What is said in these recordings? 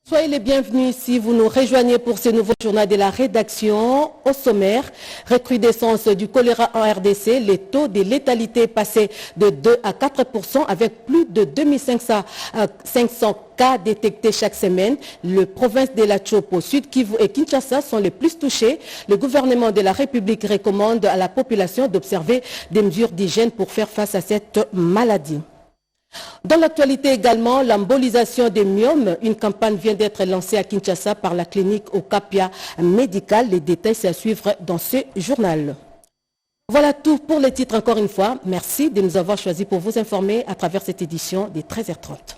Soyez les bienvenus si vous nous rejoignez pour ce nouveau journal de la rédaction. Au sommaire, recrudescence du choléra en RDC, les taux de létalité passés de 2 à 4% avec plus de 2500 cas détectés chaque semaine. Les provinces de la Chopo, Sud Kivu et Kinshasa sont les plus touchées. Le gouvernement de la République recommande à la population d'observer des mesures d'hygiène pour faire face à cette maladie. Dans l'actualité également, l'embolisation des myomes. Une campagne vient d'être lancée à Kinshasa par la clinique Okapia Médical. Les détails, c'est à suivre dans ce journal. Voilà tout pour les titres encore une fois. Merci de nous avoir choisis pour vous informer à travers cette édition des 13h30.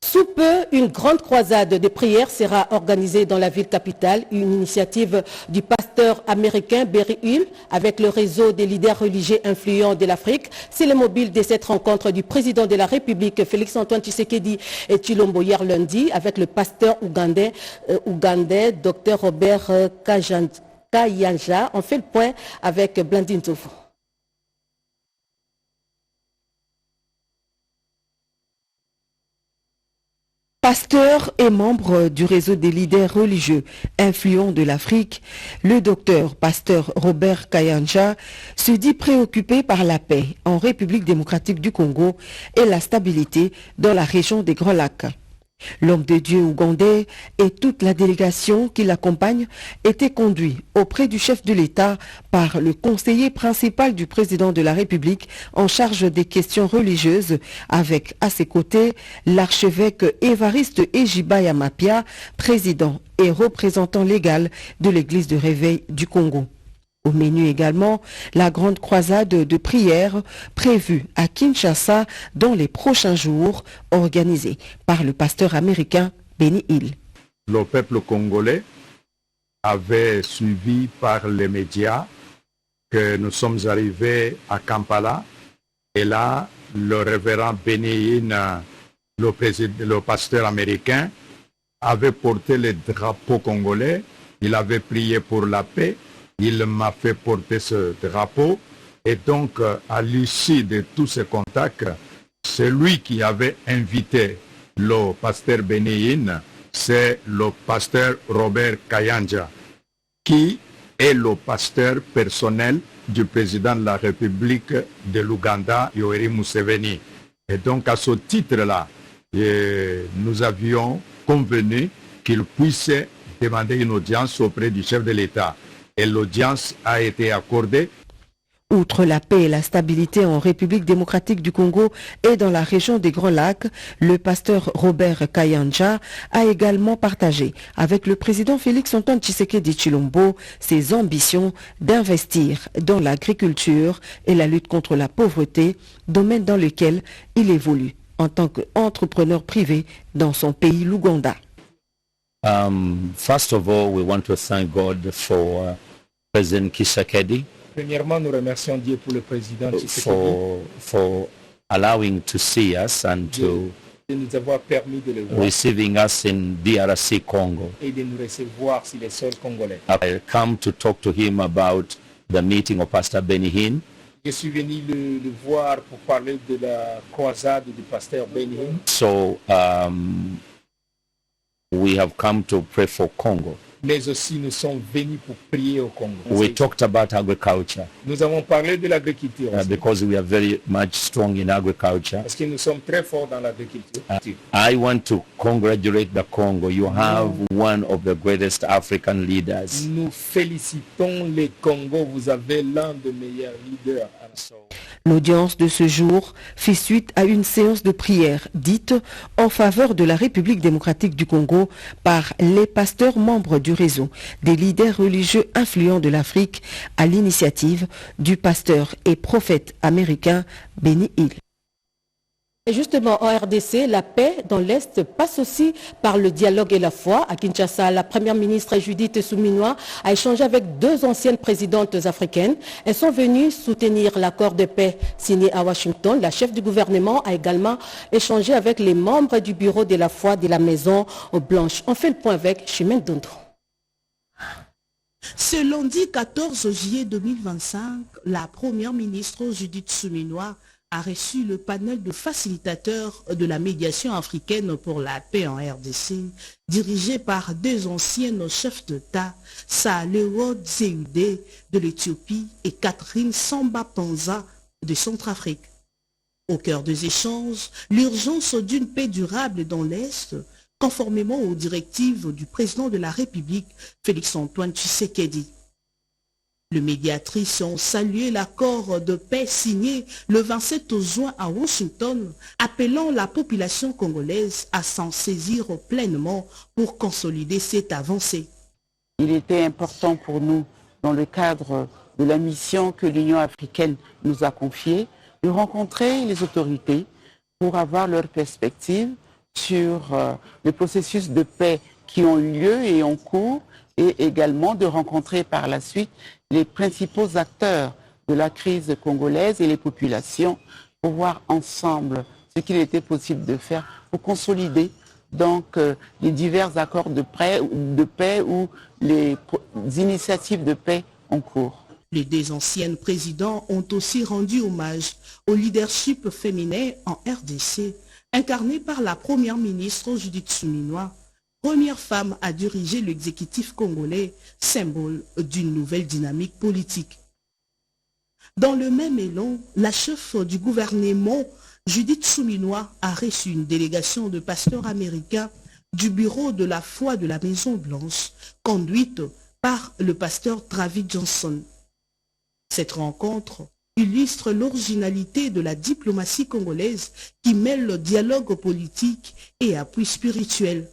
Sous peu, une grande croisade de prières sera organisée dans la ville capitale, une initiative du pasteur américain Benny Hill avec le réseau des leaders religieux influents de l'Afrique. C'est le mobile de cette rencontre du président de la République, Félix-Antoine Tshisekedi et Tshilombo hier lundi avec le pasteur ougandais Dr Robert Kayanja. On fait le point avec Blandine Toufou. Pasteur et membre du réseau des leaders religieux influents de l'Afrique, le docteur pasteur Robert Kayanja se dit préoccupé par la paix en République démocratique du Congo et la stabilité dans la région des Grands Lacs. L'homme de Dieu ougandais et toute la délégation qui l'accompagne étaient conduits auprès du chef de l'État par le conseiller principal du président de la République en charge des questions religieuses avec à ses côtés l'archevêque Évariste Ejibaya Mapia, président et représentant légal de l'église de Réveil du Congo. Au menu également, la grande croisade de prière prévue à Kinshasa dans les prochains jours, organisée par le pasteur américain Benny Hill. Le peuple congolais avait suivi par les médias que nous sommes arrivés à Kampala et là, le révérend Benny Hill, le pasteur américain, avait porté le drapeau congolais, il avait prié pour la paix. Il m'a fait porter ce drapeau et donc à l'issue de tous ces contacts, c'est lui qui avait invité le pasteur Benny Hill, c'est le pasteur Robert Kayanja, qui est le pasteur personnel du président de la République de l'Ouganda, Yoweri Museveni. Et donc à ce titre-là, nous avions convenu qu'il puisse demander une audience auprès du chef de l'État. Et l'audience a été accordée. Outre la paix et la stabilité en République démocratique du Congo et dans la région des Grands Lacs, le pasteur Robert Kayanja a également partagé avec le président Félix-Antoine Tshisekedi Tshilombo ses ambitions d'investir dans l'agriculture et la lutte contre la pauvreté, domaine dans lequel il évolue en tant qu'entrepreneur privé dans son pays, l'Ouganda. First of all, we want to thank God for President Tshisekedi. Premièrement, nous remercions Dieu pour le président Tshisekedi for allowing to see us and to de nous avoir permis de le voir receiving us in DRC Congo. et de nous recevoir sur les sols congolais. I come to talk to him about the meeting of Pastor Benny Hill. Je suis venu le voir pour parler de la croisade du pasteur Benny Hill. So we have come to pray for Congo. Mais aussi nous sommes venus pour prier au Congo. We talked about agriculture Nous avons parlé de l'agriculture aussi, because we are very much strong in agriculture. parce que nous sommes très forts dans l'agriculture. I want to congratulate the Congo. You have one of the greatest African leaders. Nous félicitons les Congo, vous avez l'un des meilleurs leaders. L'audience de ce jour fait suite à une séance de prière dite en faveur de la République démocratique du Congo par les pasteurs membres du réseau des leaders religieux influents de l'Afrique à l'initiative du pasteur et prophète américain Benny Hill. Et justement, en RDC, la paix dans l'Est passe aussi par le dialogue et la foi. À Kinshasa, la première ministre Judith Suminwa a échangé avec deux anciennes présidentes africaines. Elles sont venues soutenir l'accord de paix signé à Washington. La chef du gouvernement a également échangé avec les membres du bureau de la foi de la Maison Blanche. On fait le point avec Chimène Dondo. Ce lundi 14 juillet 2025, la première ministre Judith Suminwa a reçu le panel de facilitateurs de la médiation africaine pour la paix en RDC, dirigé par deux anciennes chefs d'État, Sahle-World Zewde de l'Éthiopie et Catherine Samba-Panza de Centrafrique. Au cœur des échanges, l'urgence d'une paix durable dans l'Est, conformément aux directives du président de la République, Félix-Antoine Tshisekedi. Les médiatrices ont salué l'accord de paix signé le 27 juin à Washington, appelant la population congolaise à s'en saisir pleinement pour consolider cette avancée. Il était important pour nous, dans le cadre de la mission que l'Union africaine nous a confiée, de rencontrer les autorités pour avoir leur perspective sur le processus de paix qui ont eu lieu et en cours, et également de rencontrer par la suite les principaux acteurs de la crise congolaise et les populations pour voir ensemble ce qu'il était possible de faire pour consolider donc les divers accords de paix ou les initiatives de paix en cours. Les deux anciennes présidents ont aussi rendu hommage au leadership féminin en RDC, incarné par la première ministre Judith Suminwa, première femme à diriger l'exécutif congolais, symbole d'une nouvelle dynamique politique. Dans le même élan, la chef du gouvernement, Judith Suminwa, a reçu une délégation de pasteurs américains du bureau de la foi de la Maison Blanche, conduite par le pasteur Travis Johnson. Cette rencontre illustre l'originalité de la diplomatie congolaise qui mêle le dialogue politique et appui spirituel,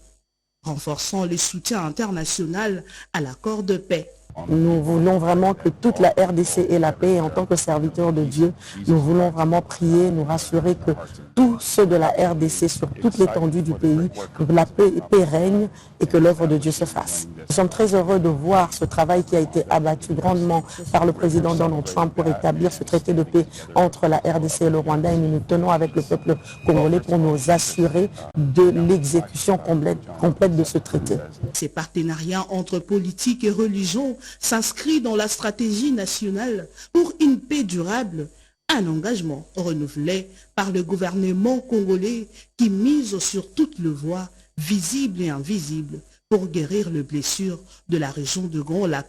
renforçant le soutien international à l'accord de paix. Nous voulons vraiment que toute la RDC ait la paix et en tant que serviteurs de Dieu, nous voulons vraiment prier, nous rassurer que tous ceux de la RDC sur toute l'étendue du pays, que la paix règne et que l'œuvre de Dieu se fasse. Nous sommes très heureux de voir ce travail qui a été abattu grandement par le président Donald Trump pour établir ce traité de paix entre la RDC et le Rwanda et nous nous tenons avec le peuple congolais pour nous assurer de l'exécution complète de ce traité. Ces partenariats entre politique et religion s'inscrit dans la stratégie nationale pour une paix durable, un engagement renouvelé par le gouvernement congolais qui mise sur toutes les voies, visibles et invisibles, pour guérir les blessures de la région de Grand Lac.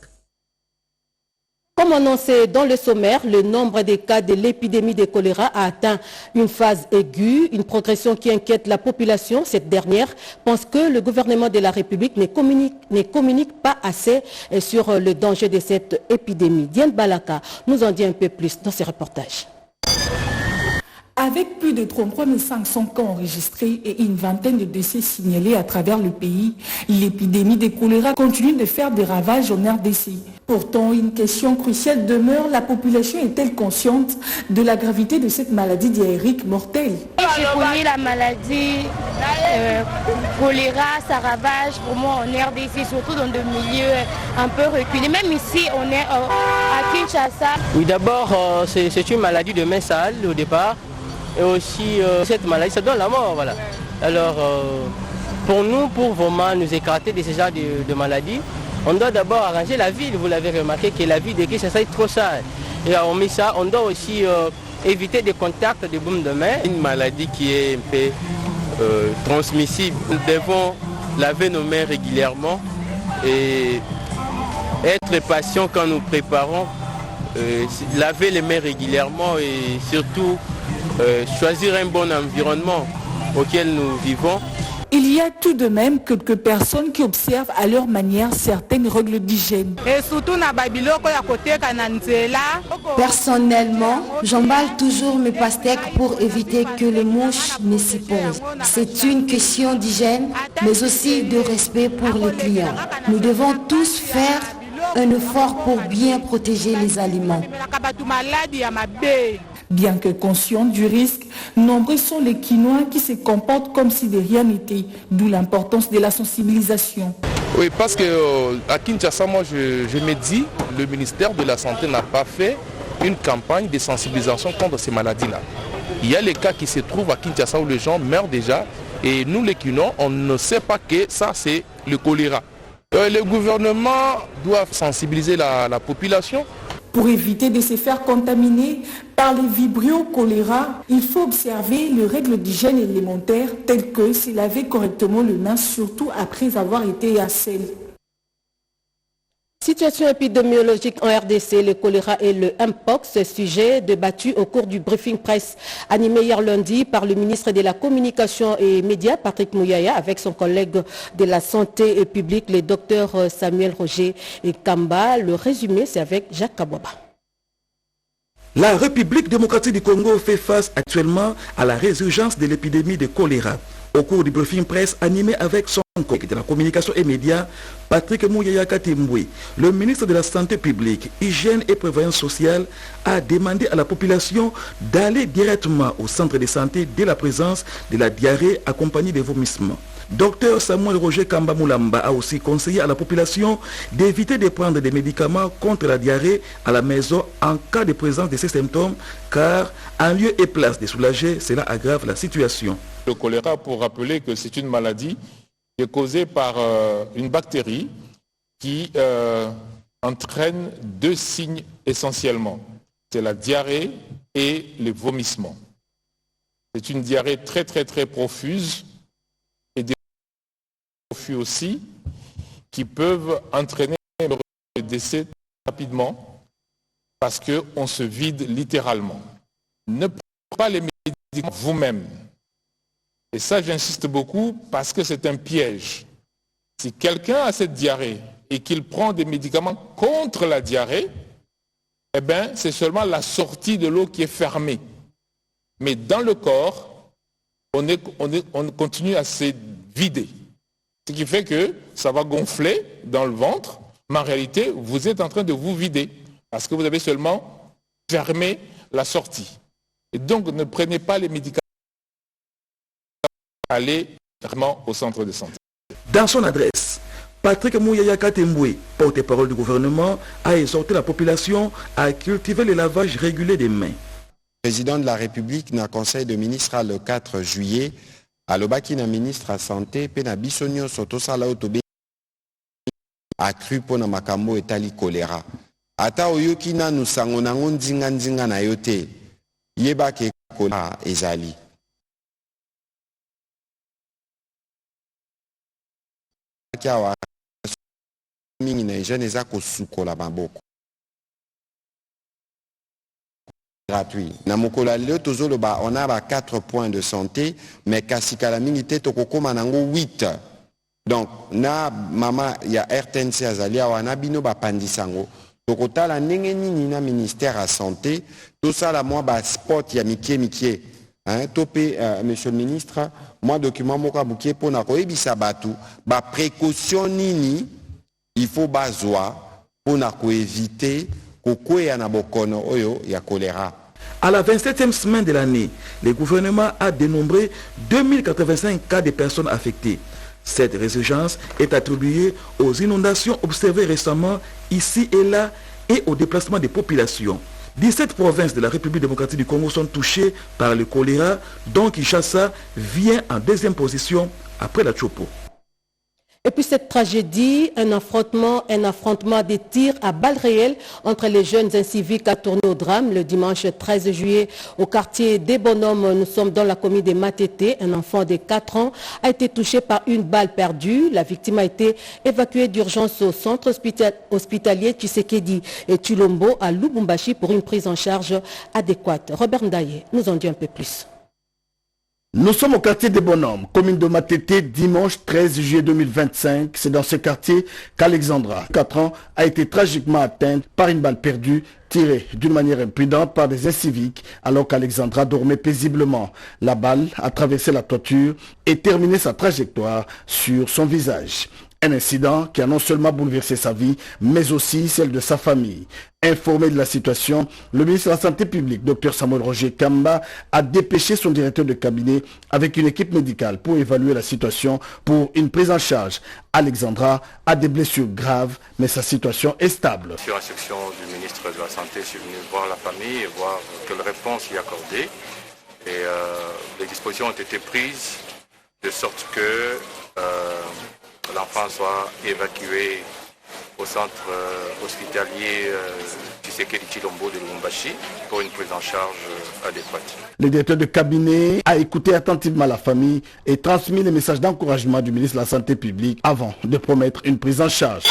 Comme annoncé dans le sommaire, le nombre des cas de l'épidémie de choléra a atteint une phase aiguë, une progression qui inquiète la population. Cette dernière pense que le gouvernement de la République ne communique pas assez sur le danger de cette épidémie. Diane Balaka nous en dit un peu plus dans ses reportages. Avec plus de 33 500 cas enregistrés et une vingtaine de décès signalés à travers le pays, l'épidémie de choléra continue de faire des ravages en RDC. Pourtant, une question cruciale demeure, la population est-elle consciente de la gravité de cette maladie diarrhéique mortelle? J'ai connu la maladie choléra, ça ravage vraiment en RDC, surtout dans des milieux un peu reculés. Même ici, on est à Kinshasa. Oui, d'abord, c'est une maladie de main sale au départ. Et aussi, cette maladie, ça donne la mort, voilà. Alors, pour nous, pour vraiment nous écarter de ce genre de maladies, on doit d'abord arranger la ville. Vous l'avez remarqué que la ville de Kinshasa est trop sale. Et hormis ça, on doit aussi éviter des contacts de baume de main. Une maladie qui est un peu transmissible. Nous devons laver nos mains régulièrement et être patients quand nous préparons. Laver les mains régulièrement et surtout choisir un bon environnement auquel nous vivons. Il y a tout de même quelques personnes qui observent à leur manière certaines règles d'hygiène. Personnellement, j'emballe toujours mes pastèques pour éviter que les mouches ne s'y posent. C'est une question d'hygiène, mais aussi de respect pour les clients. Nous devons tous faire un effort pour bien protéger les aliments. Bien que conscients du risque, nombreux sont les Quinois qui se comportent comme si de rien n'était, d'où l'importance de la sensibilisation. Oui, parce qu'à Kinshasa, moi je me dis, le ministère de la Santé n'a pas fait une campagne de sensibilisation contre ces maladies-là. Il y a les cas qui se trouvent à Kinshasa où les gens meurent déjà et nous les Quinois, on ne sait pas que ça c'est le choléra. Le gouvernement doit sensibiliser la population. Pour éviter de se faire contaminer par les vibrio choléra, il faut observer les règles d'hygiène élémentaires telles que se laver correctement les mains, surtout après avoir été à sel. Situation épidémiologique en RDC, le choléra et le Mpox, sujet débattu au cours du briefing presse animé hier lundi par le ministre de la Communication et Médias, Patrick Mouyaya, avec son collègue de la Santé publique, le docteur Samuel Roger Kamba. Le résumé, c'est avec Jacques Kabouaba. La République démocratique du Congo fait face actuellement à la résurgence de l'épidémie de choléra. Au cours du briefing presse animé avec son collègue de la communication et médias, Patrick Mouyaya Katimbwe, le ministre de la Santé publique, Hygiène et Prévoyance sociale, a demandé à la population d'aller directement au centre de santé dès la présence de la diarrhée accompagnée de vomissements. Dr Samuel Roger Kamba Moulamba a aussi conseillé à la population d'éviter de prendre des médicaments contre la diarrhée à la maison en cas de présence de ces symptômes, car en lieu et place de soulager, cela aggrave la situation. Le choléra, pour rappeler que c'est une maladie qui est causée par une bactérie qui entraîne deux signes essentiellement. C'est la diarrhée et les vomissements. C'est une diarrhée très profuse et des refus aussi qui peuvent entraîner le décès rapidement parce qu'on se vide littéralement. Ne prenez pas les médicaments vous-même. Et ça, j'insiste beaucoup parce que c'est un piège. Si quelqu'un a cette diarrhée et qu'il prend des médicaments contre la diarrhée, eh bien, c'est seulement la sortie de l'eau qui est fermée. Mais dans le corps, on continue à se vider. Ce qui fait que ça va gonfler dans le ventre, mais en réalité, vous êtes en train de vous vider parce que vous avez seulement fermé la sortie. Et donc, ne prenez pas les médicaments. Aller vraiment au centre de santé. Dans son adresse, Patrick Mouyaya Katimbwe, porte-parole du gouvernement, a exhorté la population à cultiver le lavage régulier des mains. Le président de la République, dans le Conseil de ministres le 4 juillet, à l'Obakina ministre de la Santé, Pena Bissonio Sotosala Otobe, a cru pour na makambo etali choléra. Ata oyoki na nusango nango nzinga na yote, yeba ke choléra ezali. Gratuit. Na mokola leo tozoloba on a 4 points de santé mais kasikala mingi te tokokoma nango 8. Donc na mama ya RTNC azalia wana bino bapandisango tokotala ndenge nini na ministère à santé tout ça la moi ba spot ya mikie hein topé monsieur le ministre moi document moka bukie pona koyebisa batu ba précaution nini il faut bazwa pona ko éviter kokwea na bokono oyo ya choléra. À la 27e semaine de l'année, le gouvernement a dénombré 2085 cas de personnes affectées. Cette résurgence est attribuée aux inondations observées récemment ici et là et au déplacement des populations. 17 provinces de la République démocratique du Congo sont touchées par le choléra, dont Kinshasa vient en deuxième position après la Chopo. Et puis cette tragédie, un affrontement des tirs à balles réelles entre les jeunes inciviques a tourné au drame le dimanche 13 juillet au quartier des Bonhommes. Nous sommes dans la commune de Matete. Un enfant de 4 ans a été touché par une balle perdue. La victime a été évacuée d'urgence au centre hospitalier Tshisekedi et Tulombo à Lubumbashi pour une prise en charge adéquate. Robert Ndaye nous en dit un peu plus. Nous sommes au quartier des Bonhommes, commune de Matete, dimanche 13 juillet 2025. C'est dans ce quartier qu'Alexandra, 4 ans, a été tragiquement atteinte par une balle perdue, tirée d'une manière imprudente par des inciviques, alors qu'Alexandra dormait paisiblement. La balle a traversé la toiture et terminé sa trajectoire sur son visage. Un incident qui a non seulement bouleversé sa vie, mais aussi celle de sa famille. Informé de la situation, le ministre de la Santé publique, Dr Samuel Roger Kamba, a dépêché son directeur de cabinet avec une équipe médicale pour évaluer la situation pour une prise en charge. Alexandra a des blessures graves, mais sa situation est stable. Sur instruction du ministre de la Santé, je suis venu voir la famille et voir quelle réponse y accorder. Et les dispositions ont été prises de sorte que l'enfant soit évacué au centre hospitalier Tshisekedi Tshilombo de Lubumbashi pour une prise en charge adéquate. Le directeur de cabinet a écouté attentivement la famille et transmis les messages d'encouragement du ministre de la Santé publique avant de promettre une prise en charge.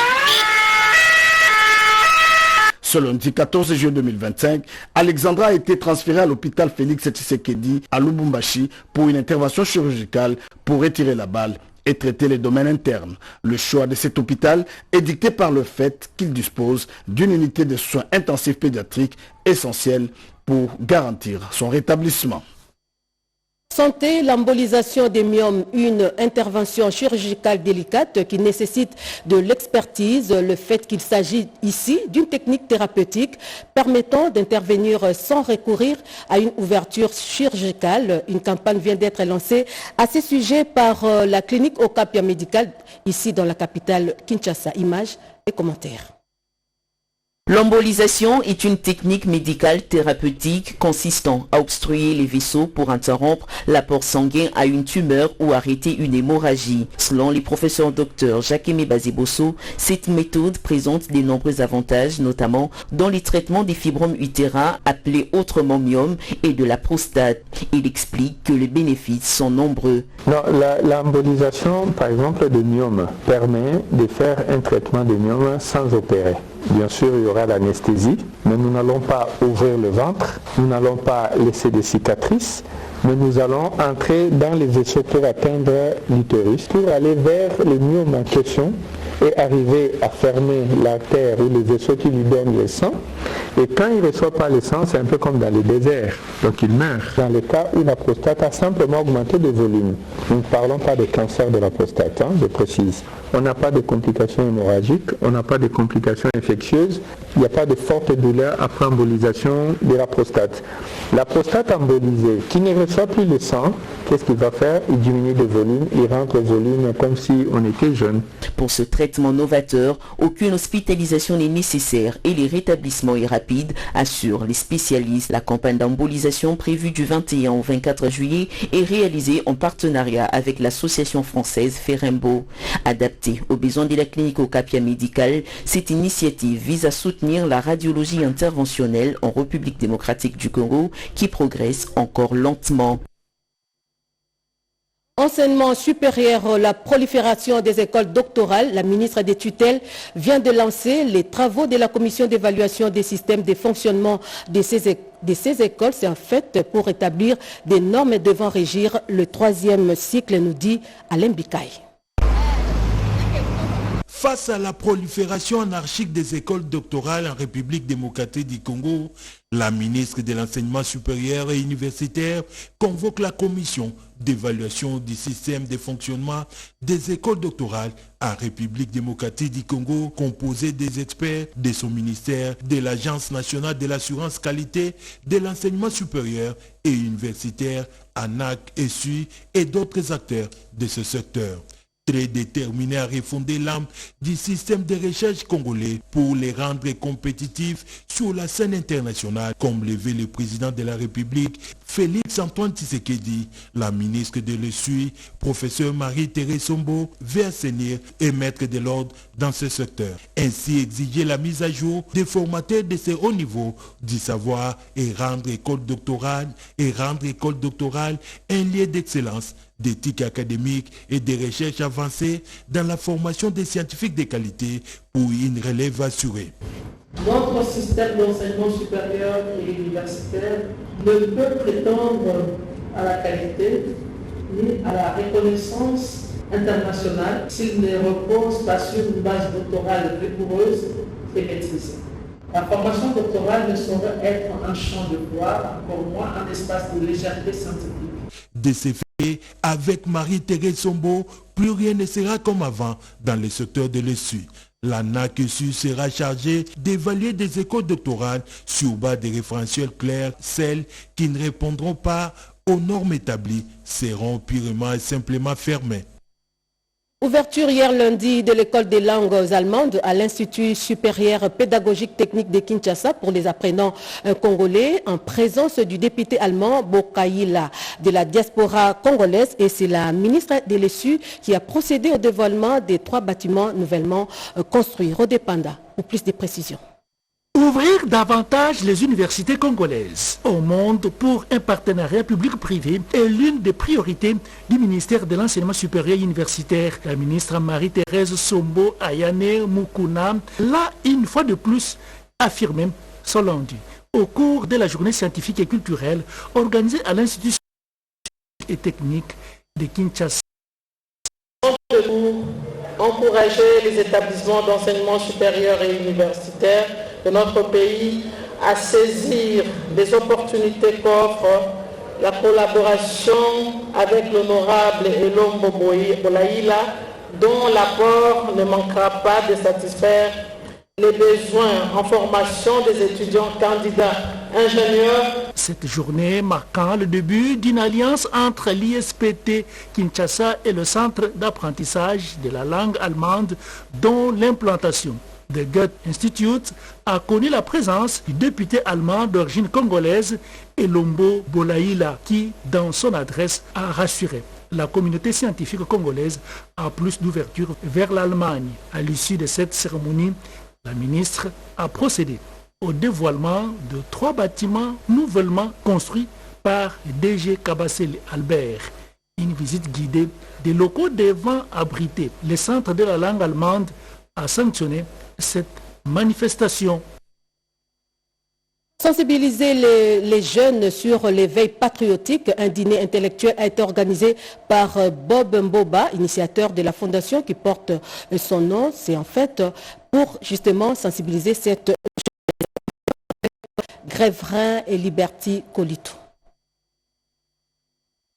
Ce lundi 14 juillet 2025, Alexandra a été transférée à l'hôpital Félix Tshisekedi à Lubumbashi pour une intervention chirurgicale pour retirer la balle et traiter les domaines internes. Le choix de cet hôpital est dicté par le fait qu'il dispose d'une unité de soins intensifs pédiatriques essentielle pour garantir son rétablissement. Santé, l'embolisation des myomes, une intervention chirurgicale délicate qui nécessite de l'expertise. Le fait qu'il s'agit ici d'une technique thérapeutique permettant d'intervenir sans recourir à une ouverture chirurgicale. Une campagne vient d'être lancée à ce sujet par la clinique Okapia Médical, ici dans la capitale Kinshasa. Images et commentaires. L'embolisation est une technique médicale thérapeutique consistant à obstruer les vaisseaux pour interrompre l'apport sanguin à une tumeur ou arrêter une hémorragie. Selon les professeurs Dr Jacqueline Bazebosso, cette méthode présente de nombreux avantages, notamment dans les traitements des fibromes utérins appelés autrement myomes et de la prostate. Il explique que les bénéfices sont nombreux. L'embolisation, par exemple, des myomes permet de faire un traitement des myomes sans opérer. Bien sûr, il y aura l'anesthésie, mais nous n'allons pas ouvrir le ventre, nous n'allons pas laisser des cicatrices, mais nous allons entrer dans les vaisseaux pour atteindre l'utérus, pour aller vers le myome en question et arriver à fermer l'artère ou les vaisseaux qui lui donnent le sang. Et quand il ne reçoit pas le sang, c'est un peu comme dans le désert, donc il meurt. Dans le cas où la prostate a simplement augmenté de volume, nous ne parlons pas de cancer de la prostate, je précise. On n'a pas de complications hémorragiques, on n'a pas de complications infectieuses, il n'y a pas de forte douleur après embolisation de la prostate. La prostate embolisée qui ne reçoit plus le sang, qu'est-ce qu'il va faire? Il diminue de volume, il rentre au volume comme si on était jeune. Pour ce traitement novateur, aucune hospitalisation n'est nécessaire et le rétablissement est rapide, assurent les spécialistes. La campagne d'embolisation prévue du 21 au 24 juillet est réalisée en partenariat avec l'association française Ferembo. Adaptée aux besoins de la clinique Okapia Médical, cette initiative vise à soutenir la radiologie interventionnelle en République démocratique du Congo qui progresse encore lentement. Enseignement supérieur, la prolifération des écoles doctorales, la ministre des tutelles vient de lancer les travaux de la commission d'évaluation des systèmes de fonctionnement de ces écoles. C'est en fait pour établir des normes devant régir le troisième cycle, nous dit Alain Bikaï. Face à la prolifération anarchique des écoles doctorales en République démocratique du Congo, la ministre de l'Enseignement supérieur et universitaire convoque la commission d'évaluation du système de fonctionnement des écoles doctorales en République démocratique du Congo, composée des experts de son ministère, de l'Agence nationale de l'assurance qualité de l'enseignement supérieur et universitaire, ANAC, ESU et d'autres acteurs de ce secteur. Très déterminé à refonder l'âme du système de recherche congolais pour les rendre compétitifs sur la scène internationale, comme l'éveille le président de la République, Félix Antoine Tshisekedi. La ministre de l'ESU, professeur Marie-Thérèse Sombo, veut assainir et mettre de l'ordre dans ce secteur. Ainsi exiger la mise à jour des formateurs de ces hauts niveaux du savoir et rendre école doctorale un lieu d'excellence, d'éthique académique et de recherche avancée dans la formation des scientifiques de qualité pour une relève assurée. Notre système d'enseignement supérieur et universitaire ne peut prétendre à la qualité ni à la reconnaissance internationale s'il ne repose pas sur une base doctorale rigoureuse et maîtrisée. La formation doctorale ne saurait être un champ de gloire, encore moins un espace de légèreté scientifique. De ces faits, avec Marie-Thérèse Sombo, plus rien ne sera comme avant dans le secteur de l'ESU. L'ANAC-ESU sera chargée d'évaluer des écoles doctorales sur base des référentiels clairs. Celles qui ne répondront pas aux normes établies seront purement et simplement fermées. Ouverture hier lundi de l'école des langues allemandes à l'Institut supérieur pédagogique technique de Kinshasa pour les apprenants congolais en présence du député allemand Bokaïla de la diaspora congolaise, et c'est la ministre de l'ESU qui a procédé au dévoilement des 3 bâtiments nouvellement construits. Rodépanda pour plus de précisions. Ouvrir davantage les universités congolaises au monde pour un partenariat public-privé est l'une des priorités du ministère de l'Enseignement supérieur universitaire. La ministre Marie-Thérèse Sombo Ayane Mukuna l'a une fois de plus affirmé ce lundi au cours de la journée scientifique et culturelle organisée à l'Institut scientifique et technique de Kinshasa. Pour encourager les établissements d'enseignement supérieur et universitaire de notre pays à saisir des opportunités qu'offre la collaboration avec l'honorable Elombo Bolaïla, dont l'apport ne manquera pas de satisfaire les besoins en formation des étudiants candidats ingénieurs. Cette journée marquant le début d'une alliance entre l'ISPT Kinshasa et le Centre d'apprentissage de la langue allemande, dont l'implantation de Goethe Institute a connu la présence du député allemand d'origine congolaise Elombo Bolaïla, qui, dans son adresse, a rassuré la communauté scientifique congolaise à plus d'ouverture vers l'Allemagne. À l'issue de cette cérémonie, la ministre a procédé au dévoilement de 3 bâtiments nouvellement construits par DG Kabassel Albert. Une visite guidée des locaux devant abriter les centres de la langue allemande a sanctionné cette manifestation. Sensibiliser les jeunes sur l'éveil patriotique, un dîner intellectuel a été organisé par Bob Mboba, initiateur de la fondation qui porte son nom. C'est en fait pour justement sensibiliser cette Gréverin et Liberty Colito.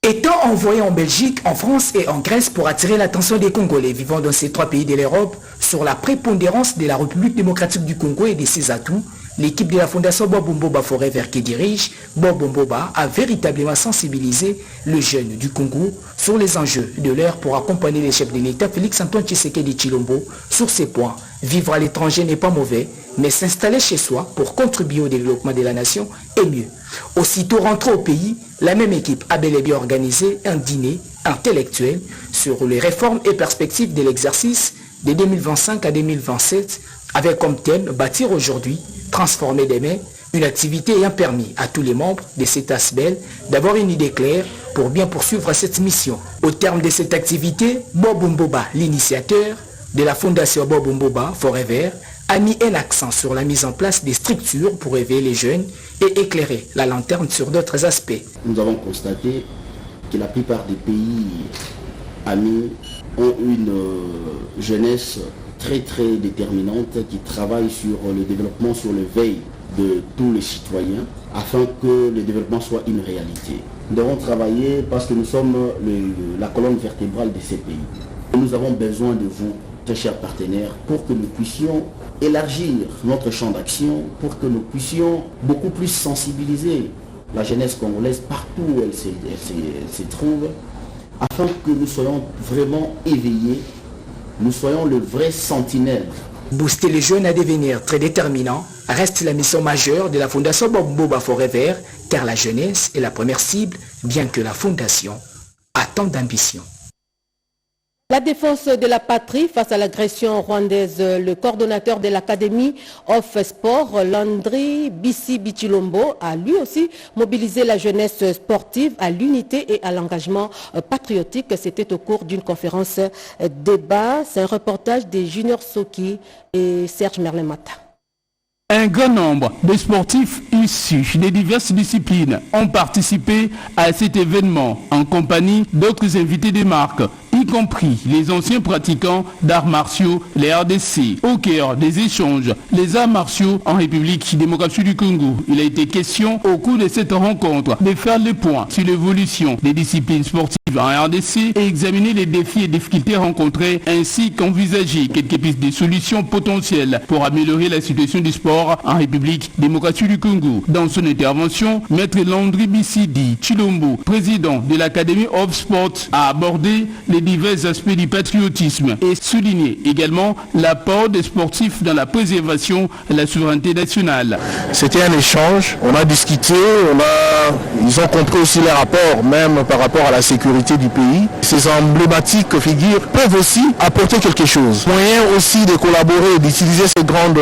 Étant envoyé en Belgique, en France et en Grèce pour attirer l'attention des Congolais vivant dans ces 3 pays de l'Europe sur la prépondérance de la République démocratique du Congo et de ses atouts, l'équipe de la Fondation Bob Mboba Forever qui dirige, Bob Mboba a véritablement sensibilisé le jeune du Congo sur les enjeux de l'heure pour accompagner les chefs de l'État Félix-Antoine Tshisekedi Tshilombo sur ces points. Vivre à l'étranger n'est pas mauvais, mais s'installer chez soi pour contribuer au développement de la nation est mieux. Aussitôt rentré au pays, la même équipe a bel et bien organisé un dîner intellectuel sur les réformes et perspectives de l'exercice de 2025 à 2027, avec comme thème « Bâtir aujourd'hui, transformer demain », une activité ayant permis à tous les membres de cet ASBEL d'avoir une idée claire pour bien poursuivre cette mission. Au terme de cette activité, Bob Mboba, l'initiateur de la Fondation Bob Mboba Forever, a mis un accent sur la mise en place des structures pour éveiller les jeunes et éclairer la lanterne sur d'autres aspects. Nous avons constaté que la plupart des pays amis ont une jeunesse très déterminante qui travaille sur le développement, sur l'éveil de tous les citoyens afin que le développement soit une réalité. Nous devons travailler parce que nous sommes la colonne vertébrale de ces pays. Nous avons besoin de vous, très chers partenaires, pour que nous puissions élargir notre champ d'action, pour que nous puissions beaucoup plus sensibiliser la jeunesse congolaise partout où elle se trouve, afin que nous soyons vraiment éveillés, nous soyons le vrai sentinelle. Booster les jeunes à devenir très déterminants reste la mission majeure de la Fondation Bob Mboba Forever, car la jeunesse est la première cible, bien que la Fondation a tant d'ambition. La défense de la patrie face à l'agression rwandaise, le coordonnateur de l'Académie of Sport, Landry Bissi Bichilombo, a lui aussi mobilisé la jeunesse sportive à l'unité et à l'engagement patriotique. C'était au cours d'une conférence débat. C'est un reportage de Junior Soki et Serge Merlemata. Un grand nombre de sportifs issus des diverses disciplines ont participé à cet événement en compagnie d'autres invités des marques, y compris les anciens pratiquants d'arts martiaux, les RDC. Au cœur des échanges, les arts martiaux en République démocratique du Congo. Il a été question au cours de cette rencontre de faire le point sur l'évolution des disciplines sportives en RDC et examiner les défis et difficultés rencontrés ainsi qu'envisager quelques pistes de solutions potentielles pour améliorer la situation du sport en République démocratique du Congo. Dans son intervention, Maître Landry Bissidi Tshilombo, président de l'Académie of Sport, a abordé les divers aspects du patriotisme et souligner également l'apport des sportifs dans la préservation de la souveraineté nationale. C'était un échange, on a discuté, ils ont compris aussi les rapports, même par rapport à la sécurité du pays. Ces emblématiques figures peuvent aussi apporter quelque chose. Moyen aussi de collaborer et d'utiliser ces grandes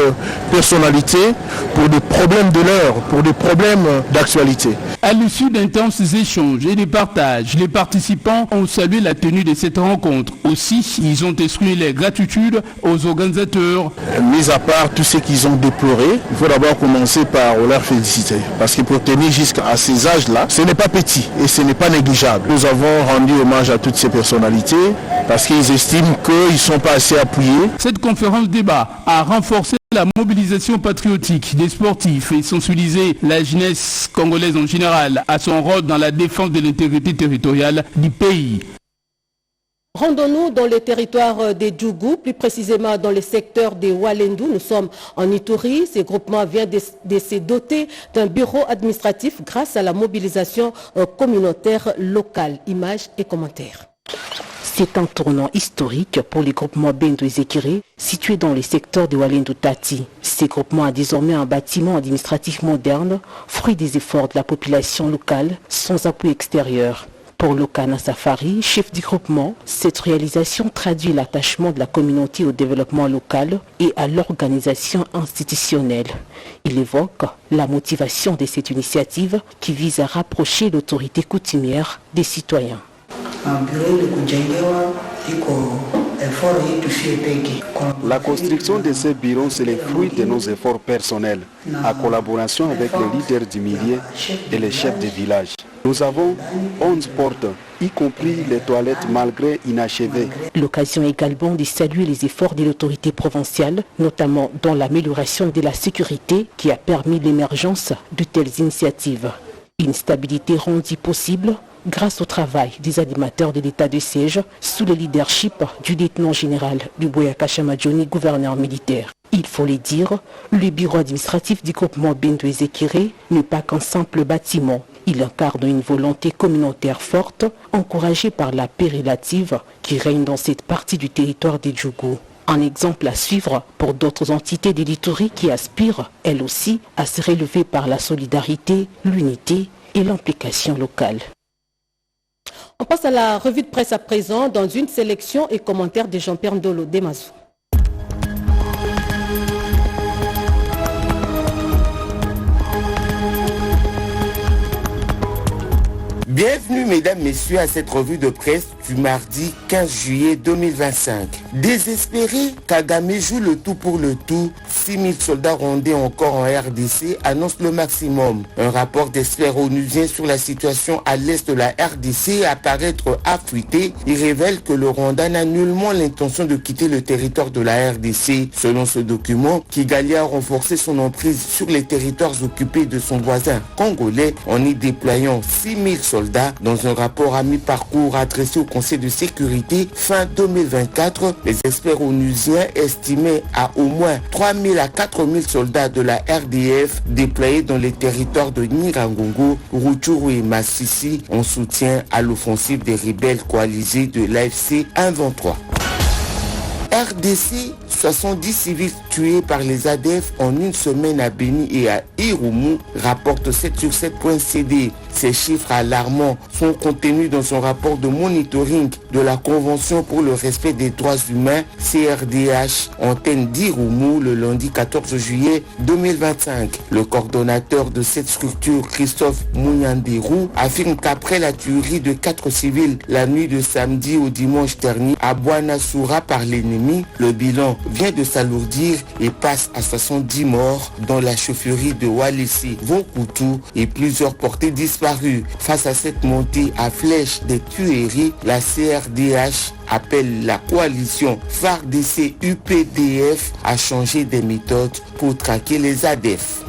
personnalités pour des problèmes de l'heure, pour des problèmes d'actualité. À l'issue d'intenses échanges et de partages, les participants ont salué la tenue de cette rencontre. Aussi, ils ont exprimé leur gratitude aux organisateurs. Mis à part tout ce qu'ils ont déploré, il faut d'abord commencer par leur féliciter. Parce que pour tenir jusqu'à ces âges-là, ce n'est pas petit et ce n'est pas négligeable. Nous avons rendu hommage à toutes ces personnalités parce qu'ils estiment qu'ils ne sont pas assez appuyés. Cette conférence débat a renforcé la mobilisation patriotique des sportifs et sensibilisé la jeunesse congolaise en général à son rôle dans la défense de l'intégrité territoriale du pays. Rendons-nous dans le territoire des Djougou, plus précisément dans le secteur de Walendu. Nous sommes en Ituri. Ce groupement vient de se doter d'un bureau administratif grâce à la mobilisation communautaire locale. Images et commentaires. C'est un tournant historique pour le groupement Bendo Ezekiré, situé dans le secteur de Walendu Tati. Ce groupement a désormais un bâtiment administratif moderne, fruit des efforts de la population locale, sans appui extérieur. Pour Lokana Safari, chef du groupement, cette réalisation traduit l'attachement de la communauté au développement local et à l'organisation institutionnelle. Il évoque la motivation de cette initiative qui vise à rapprocher l'autorité coutumière des citoyens. La construction de ces bureaux, c'est le fruit de nos efforts personnels, en collaboration avec les leaders du milieu et les chefs de village. Nous avons 11 portes, y compris les toilettes malgré inachevées. L'occasion également de saluer les efforts de l'autorité provinciale, notamment dans l'amélioration de la sécurité qui a permis l'émergence de telles initiatives. Une stabilité rendue possible grâce au travail des animateurs de l'état de siège sous le leadership du lieutenant général Luboya Kashamadjoni, gouverneur militaire. Il faut le dire, le bureau administratif du groupement Bendo Ezekiré n'est pas qu'un simple bâtiment. Il incarne une volonté communautaire forte, encouragée par la paix relative qui règne dans cette partie du territoire des Djougou. Un exemple à suivre pour d'autres entités de l'Ituri qui aspirent, elles aussi, à se relever par la solidarité, l'unité et l'implication locale. On passe à la revue de presse à présent dans une sélection et commentaires de Jean-Pierre Ndolo Demazou. Bienvenue mesdames, messieurs à cette revue de presse du mardi 15 juillet 2025. Désespéré, Kagame joue le tout pour le tout. 6000 soldats rwandais encore en RDC annonce le maximum. Un rapport d'experts onusiens sur la situation à l'est de la RDC apparaître affûté. Il révèle que le Rwanda n'a nullement l'intention de quitter le territoire de la RDC. Selon ce document, Kigali a renforcé son emprise sur les territoires occupés de son voisin congolais en y déployant 6000 soldats. Dans un rapport à mi-parcours adressé au Conseil de sécurité fin 2024, les experts onusiens estimaient à au moins 3000 à 4000 soldats de la RDF déployés dans les territoires de Nyiragongo, Rutshuru et Masisi en soutien à l'offensive des rebelles coalisés de l'AFC 1-23. RDC, 70 civils tués par les ADF en une semaine à Beni et à Irumu, rapporte 7sur7.cd. Ces chiffres alarmants sont contenus dans son rapport de monitoring de la Convention pour le respect des droits humains, CRDH, antenne d'Irumu le lundi 14 juillet 2025. Le coordonnateur de cette structure, Christophe Mounyanderou, affirme qu'après la tuerie de 4 civils la nuit de samedi au dimanche dernier à Bouanasoura par l'ennemi, le bilan vient de s'alourdir et passe à 70 morts dans la chaufferie de Walisi, Vonkutu et plusieurs portées disparues. Face à cette montée à flèche des tueries, la CRDH appelle la coalition FARDC-UPDF à changer des méthodes pour traquer les ADF.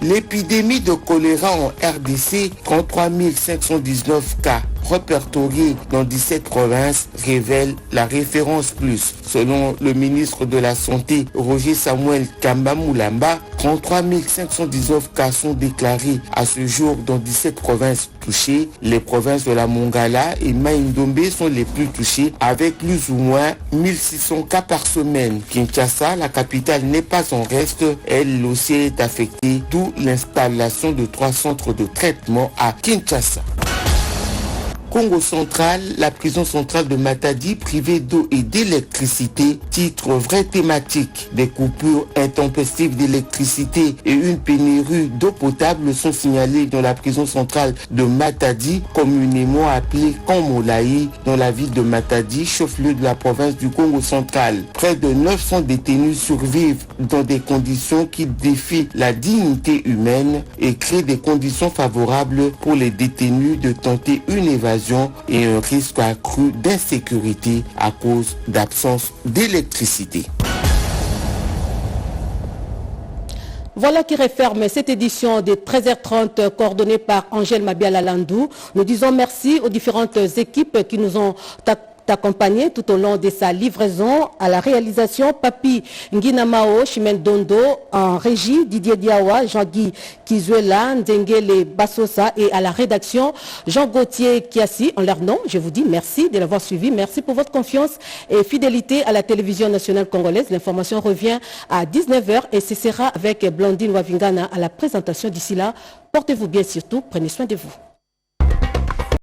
L'épidémie de choléra en RDC, 33 519 cas répertoriés dans 17 provinces, révèle la référence plus. Selon le ministre de la Santé, Roger Samuel Kamba Moulamba, 33 519 cas sont déclarés à ce jour dans 17 provinces touchées. Les provinces de la Mongala et Maïndombe sont les plus touchées avec plus ou moins 1600 cas par semaine. Kinshasa, la capitale, n'est pas en reste. Elle aussi est affectée, d'où l'installation de 3 centres de traitement à Kinshasa. Congo central, la prison centrale de Matadi, privée d'eau et d'électricité, titre vraie thématique. Des coupures intempestives d'électricité et une pénurie d'eau potable sont signalées dans la prison centrale de Matadi, communément appelée Kamolaï, dans la ville de Matadi, chef-lieu de la province du Congo central. Près de 900 détenus survivent dans des conditions qui défient la dignité humaine et créent des conditions favorables pour les détenus de tenter une évasion et un risque accru d'insécurité à cause d'absence d'électricité. Voilà qui referme cette édition de 13h30 coordonnée par Angèle Mabiala-Landou. Nous disons merci aux différentes équipes qui nous ont accompagné tout au long de sa livraison. À la réalisation, Papi Nginamao, Chimène Dondo, en régie, Didier Diawa, Jean-Guy Kizuela, Ndengele Bassosa, et à la rédaction, Jean-Gauthier Kiassi. En leur nom, je vous dis merci de l'avoir suivi. Merci pour votre confiance et fidélité à la télévision nationale congolaise. L'information revient à 19h et ce sera avec Blandine Wavingana à la présentation. D'ici là, portez-vous bien surtout, prenez soin de vous.